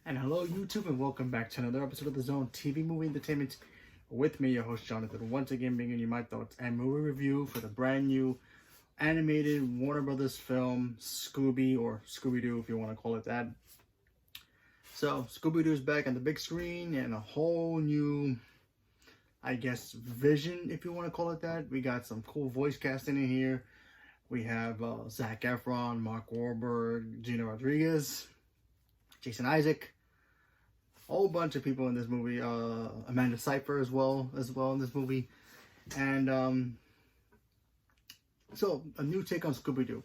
And hello YouTube, and welcome back to another episode of the Zone TV Movie Entertainment with me, your host Jonathan, once again bringing you my thoughts and movie review for the brand new animated Warner Brothers film Scooby, or Scooby-Doo if you want to call it that. So Scooby-Doo is back on the big screen and a whole new, I guess, vision if you want to call it that. We got some cool voice casting in here. We have Zac Efron, Mark Wahlberg, Gina Rodriguez, Jason Isaac, a whole bunch of people in this movie. Amanda Seyfried as well in this movie, and so a new take on Scooby-Doo.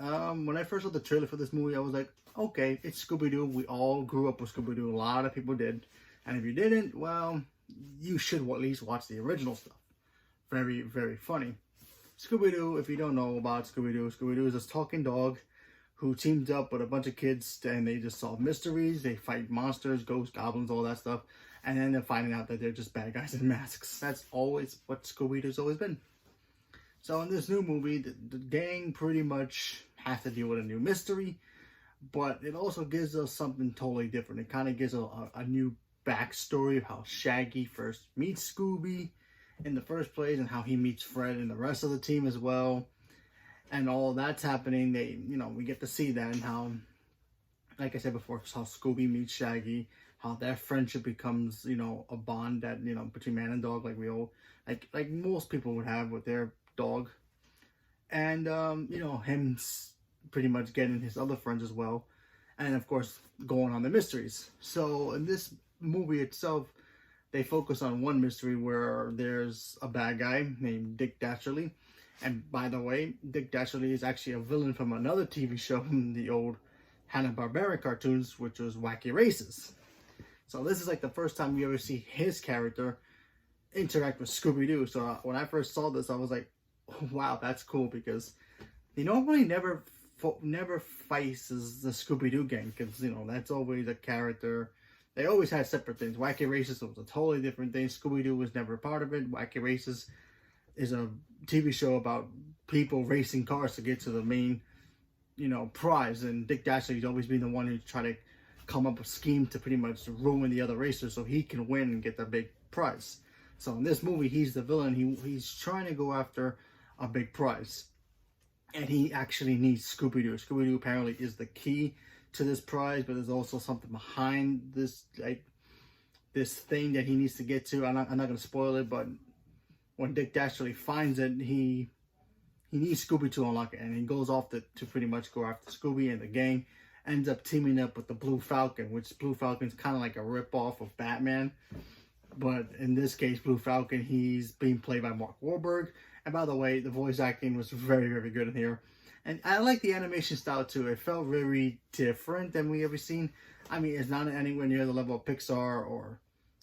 When I first saw the trailer for this movie, I was like, okay, it's Scooby-Doo. We all grew up with Scooby-Doo. A lot of people did, and if you didn't, well, you should at least watch the original stuff. Very, very funny. Scooby-Doo, if you don't know about Scooby-Doo, Scooby-Doo is this talking dog who teamed up with a bunch of kids, and they just solve mysteries. They fight monsters, ghosts, goblins, all that stuff. And then they're finding out that they're just bad guys in masks. That's always what Scooby-Doo's always been. So in this new movie, the gang pretty much has to deal with a new mystery, but it also gives us something totally different. It kind of gives a new backstory of how Shaggy first meets Scooby in the first place, and how he meets Fred and the rest of the team as well. And all that's happening, we get to see that, and how, like I said before, how Scooby meets Shaggy, how their friendship becomes, a bond that, between man and dog, like we all, like most people would have with their dog. And, him pretty much getting his other friends as well. And of course, going on the mysteries. So in this movie itself, they focus on one mystery where there's a bad guy named Dick Dasherly. And by the way, Dick Dasherly is actually a villain from another TV show in the old Hanna-Barbera cartoons, which was Wacky Races. So this is like the first time we ever see his character interact with Scooby-Doo. So when I first saw this, I was like, oh, wow, that's cool, because he normally never faces the Scooby-Doo gang, because, that's always a character. They always had separate things. Wacky Races was a totally different thing. Scooby-Doo was never a part of it. Wacky Races is a TV show about people racing cars to get to the main, prize. And Dick Dasherly's always been the one who tried to come up with a scheme to pretty much ruin the other racers so he can win and get the big prize. So in this movie, he's the villain. He's trying to go after a big prize. And he actually needs Scooby-Doo. Scooby-Doo apparently is the key to this prize, but there's also something behind this, this thing that he needs to get to. I'm not going to spoil it, but when Dick Dasherly finds it, he needs Scooby to unlock it, and he goes off to pretty much go after Scooby, and the gang ends up teaming up with the Blue Falcon, which Blue Falcon's kind of like a rip-off of Batman. But in this case, Blue Falcon, he's being played by Mark Wahlberg. And by the way, the voice acting was very, very good in here. And I like the animation style too. It felt very different than we ever seen. I mean, it's not anywhere near the level of Pixar or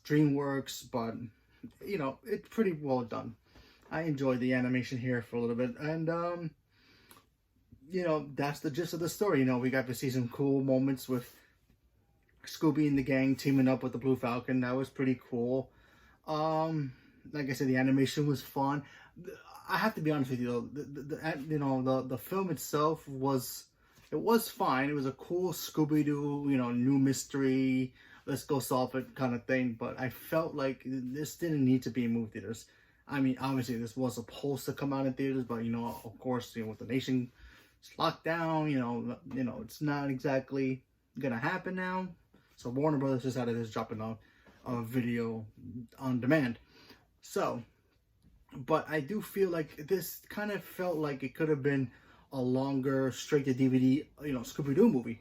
DreamWorks, but it's pretty well done. I enjoyed the animation here for a little bit, and that's the gist of the story. We got to see some cool moments with Scooby and the gang teaming up with the Blue Falcon. That was pretty cool. Like I said, the animation was fun. I have to be honest with you though, the film itself was fine. It was a cool Scooby-Doo, new mystery, let's go solve it kind of thing. But I felt like this didn't need to be in movie theaters. I mean, obviously this was supposed to come out in theaters, but of course, with the nation locked down, it's not exactly gonna happen now. So Warner Brothers decided to drop a video on demand. So, but I do feel like this kind of felt like it could have been a longer straight to DVD, Scooby-Doo movie.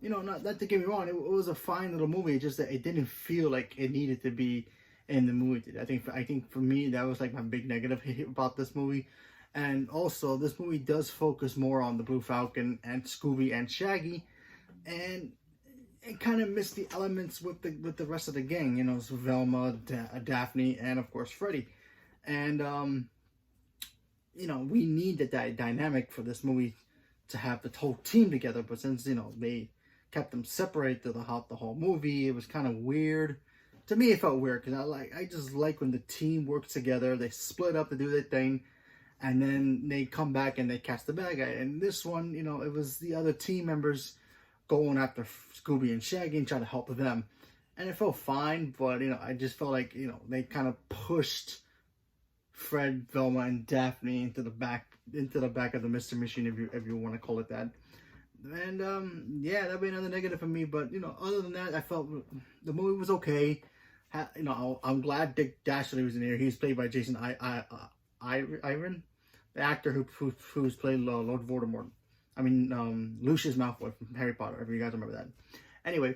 Not to get me wrong, it was a fine little movie. It's just that it didn't feel like it needed to be in the movie. I think for me, that was like my big negative about this movie. And also, this movie does focus more on the Blue Falcon and Scooby and Shaggy, and it kind of missed the elements with the rest of the gang. So Velma, Daphne, and of course Freddy. And we needed that dynamic for this movie to have the whole team together. But since they kept them separated throughout the whole movie, it was kind of weird. To me, it felt weird, because I just like when the team works together. They split up to do their thing, and then they come back and they catch the bad guy. And this one, it was the other team members going after Scooby and Shaggy and trying to help them. And it felt fine, but, you know, I just felt like, you know, they kind of pushed Fred, Velma, and Daphne into the back of the Mystery Machine, if you want to call it that. And yeah, that'd be another negative for me. But, you know, other than that, I felt the movie was okay. You know, I'm glad Dick Dastardly was in here. He's played by Jason Iron, the actor who's played Lord Voldemort. I mean, Lucius Malfoy from Harry Potter, if you guys remember that. Anyway,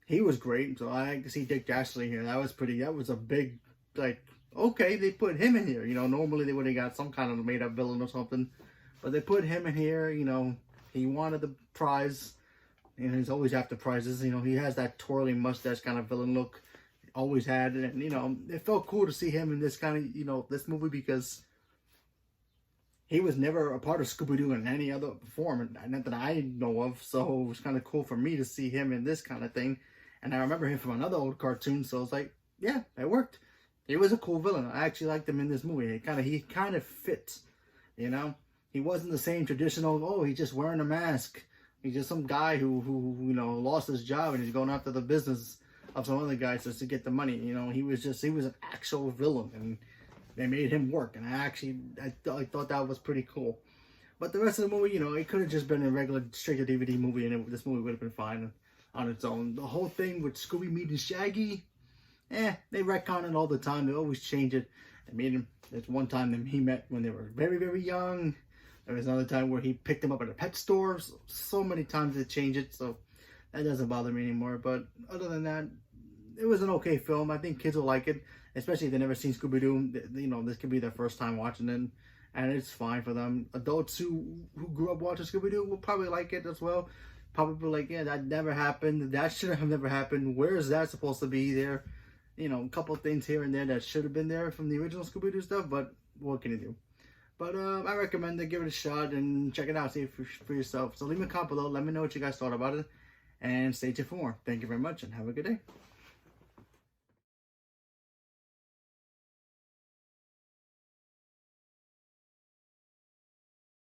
he was great. So I like to see Dick Dastardly here. That was a big, like, okay, they put him in here. You know, normally they would have got some kind of made up villain or something, but they put him in here. You know, he wanted the prize, and he's always after prizes. You know, he has that twirling mustache kind of villain look, always had, and you know, it felt cool to see him in this kind of, you know, this movie, because he was never a part of Scooby-Doo in any other form, not that I know of. So it was kind of cool for me to see him in this kind of thing, and I remember him from another old cartoon. So I was like, yeah, it worked. He was a cool villain. I actually liked him in this movie. He kind of fit, you know. He wasn't the same traditional, oh, he's just wearing a mask. He's just some guy who you know, lost his job and he's going after the business of some other guys just to get the money. You know, he was an actual villain, and they made him work. And I thought that was pretty cool. But the rest of the movie, you know, it could have just been a regular straight-to-DVD movie, and this movie would have been fine on its own. The whole thing with Scooby meeting Shaggy, they retcon it all the time. They always change it. They made him. There's one time that he met when they were very, very young. There was another time where he picked him up at a pet store. So many times they change it, so that doesn't bother me anymore. But other than that, it was an okay film. I think kids will like it, especially if they've never seen Scooby-Doo. You know, this could be their first time watching it, and it's fine for them. Adults who grew up watching Scooby-Doo will probably like it as well. Probably like, yeah, that never happened. That should have never happened. Where is that supposed to be there? You know, a couple of things here and there that should have been there from the original Scooby-Doo stuff, but what can you do? But I recommend it. Give it a shot and check it out. See it for yourself. So leave me a comment below. Let me know what you guys thought about it. And stay tuned for more. Thank you very much and have a good day.